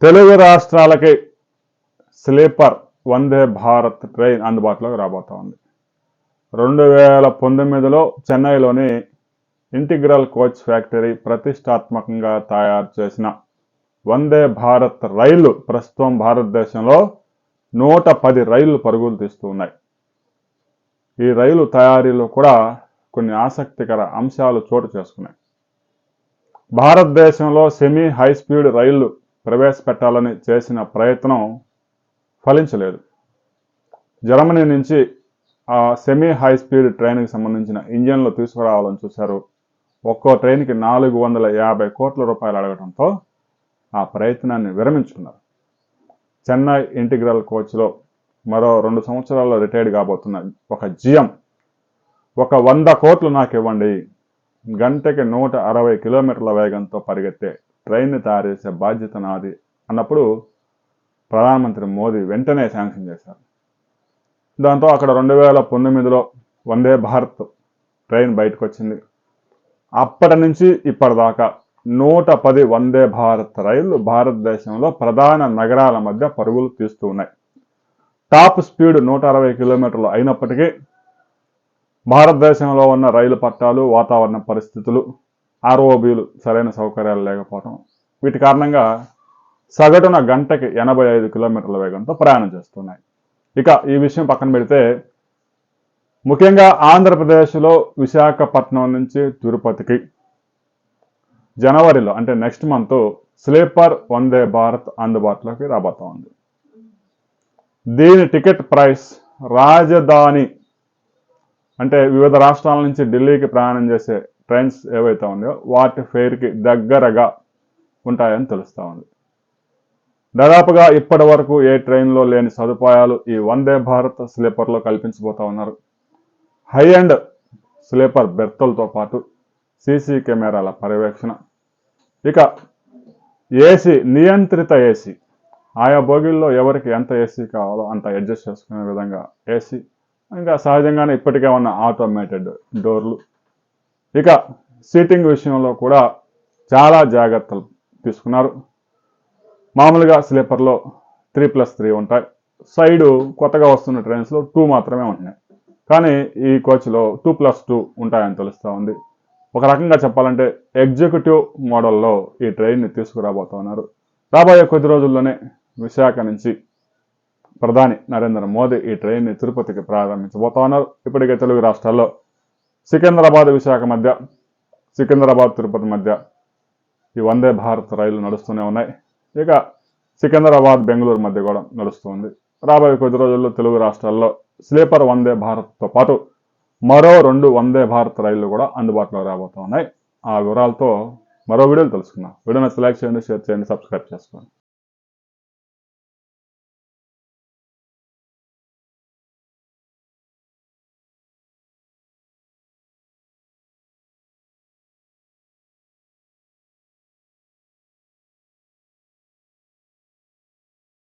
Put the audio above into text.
తెలుగు రాష్ట్రాలకి sleeper Vande Bharat train అందుబాటులోకి రాబోతా ఉంది. 2019లో చెన్నైలోని ఇంటిగ్రల్ కోచ్ ఫ్యాక్టరీ ప్రతిష్టాత్మకంగా తయారు చేసిన వందే భారత్ రైళ్లు ప్రస్తుతం భారతదేశంలో 110 రైళ్లు పరుగులు తీస్తూ ఉన్నాయి. ఈ రైలు తయారీలో కూడా కొన్ని ఆసక్తికర అంశాలు చోటు చేసుకున్నాయి. భారతదేశంలో సెమీ హై స్పీడ్ రైళ్లు ప్రవేశపెట్టాలని చేసిన ప్రయత్నం ఫలించలేదు. జర్మనీ నుంచి ఆ సెమీ హై స్పీడ్ ట్రైన్కి సంబంధించిన ఇంజన్లు తీసుకురావాలని చూశారు. ఒక్కో ట్రైన్కి 450 కోట్ల రూపాయలు అడగడంతో ఆ ప్రయత్నాన్ని విరమించుకున్నారు. చెన్నై ఇంటిగ్రల్ కోచ్లో మరో 2 సంవత్సరాల్లో రిటైర్డ్ కాబోతున్న ఒక జిఎం ఒక 100 కోట్లు నాకు ఇవ్వండి, గంటకి 160 కిలోమీటర్ల వేగంతో పరిగెత్తే ట్రైన్ని తయారు చేసే బాధ్యత నాది అన్నప్పుడు ప్రధానమంత్రి మోదీ వెంటనే శాంక్షన్ చేశారు. దాంతో అక్కడ 2019లో వందే భారత్ ట్రైన్ బయటకు వచ్చింది. అప్పటి నుంచి ఇప్పటిదాకా 110 వందే భారత్ రైళ్లు భారతదేశంలో ప్రధాన నగరాల మధ్య పరుగులు తీస్తూ ఉన్నాయి. టాప్ స్పీడ్ 160 కిలోమీటర్లు అయినప్పటికీ భారతదేశంలో ఉన్న రైలు పట్టాలు, వాతావరణ పరిస్థితులు, ఆర్ఓబీలు సరైన సౌకర్యాలు లేకపోవడం, వీటి కారణంగా సగటున గంటకి 85 కిలోమీటర్ల వేగంతో ప్రయాణం చేస్తున్నాయి. ఇక ఈ విషయం పక్కన పెడితే ముఖ్యంగా ఆంధ్రప్రదేశ్లో విశాఖపట్నం నుంచి తిరుపతికి జనవరిలో అంటే next month sleeper Vande Bharat అందుబాటులోకి రాబోతా ఉంది. దీని టికెట్ ప్రైస్ రాజధాని అంటే వివిధ రాష్ట్రాల నుంచి ఢిల్లీకి ప్రయాణం చేసే ట్రైన్స్ ఏవైతే ఉన్నాయో వాటి ఫేర్కి దగ్గరగా ఉంటాయని తెలుస్తూ ఉంది. దాదాపుగా ఇప్పటి వరకు ఏ ట్రైన్లో లేని సదుపాయాలు ఈ వందే భారత్ స్లీపర్లో కల్పించబోతా ఉన్నారు. హై అండ్ స్లీపర్ బెర్తులతో పాటు సీసీ కెమెరాల పర్యవేక్షణ, ఇక ఏసీ, నియంత్రిత ఏసీ, ఆయా బోగిల్లో ఎవరికి ఎంత ఏసీ కావాలో అంత అడ్జస్ట్ చేసుకునే విధంగా ఏసీ, ఇంకా సహజంగానే ఇప్పటికే ఉన్న ఆటోమేటెడ్ డోర్లు, ఇక సీటింగ్ విషయంలో కూడా చాలా జాగ్రత్తలు తీసుకున్నారు. మామూలుగా స్లీపర్లో 3+3 ఉంటాయి. సైడు కొత్తగా వస్తున్న ట్రైన్స్లో 2 మాత్రమే ఉంటున్నాయి. కానీ ఈ కోచ్లో 2+2 ఉంటాయని తెలుస్తూ ఉంది. ఒక రకంగా చెప్పాలంటే ఎగ్జిక్యూటివ్ మోడల్లో ఈ ట్రైన్ని తీసుకురాబోతా ఉన్నారు. రాబోయే కొద్ది రోజుల్లోనే విశాఖ నుంచి ప్రధాని నరేంద్ర మోదీ ఈ ట్రైన్ని తిరుపతికి ప్రారంభించబోతా ఉన్నారు. ఇప్పటికే తెలుగు రాష్ట్రాల్లో సికింద్రాబాద్ విశాఖ మధ్య, సికింద్రాబాద్ తిరుపతి మధ్య ఈ వందే భారత్ రైళ్లు నడుస్తూనే ఉన్నాయి. ఇక సికింద్రాబాద్ బెంగళూరు మధ్య కూడా నడుస్తుంది. రాబోయే కొద్ది రోజుల్లో తెలుగు రాష్ట్రాల్లో స్లీపర్ వందే భారత్తో పాటు మరో 2 వందే భారత్ రైళ్లు కూడా అందుబాటులో రాబోతూ ఉన్నాయి. ఆ వివరాలతో మరో వీడియోలు తెలుసుకుందాం. వీడియో నచ్చితే లైక్ చేయండి, షేర్ చేయండి, సబ్స్క్రైబ్ చేసుకోండి.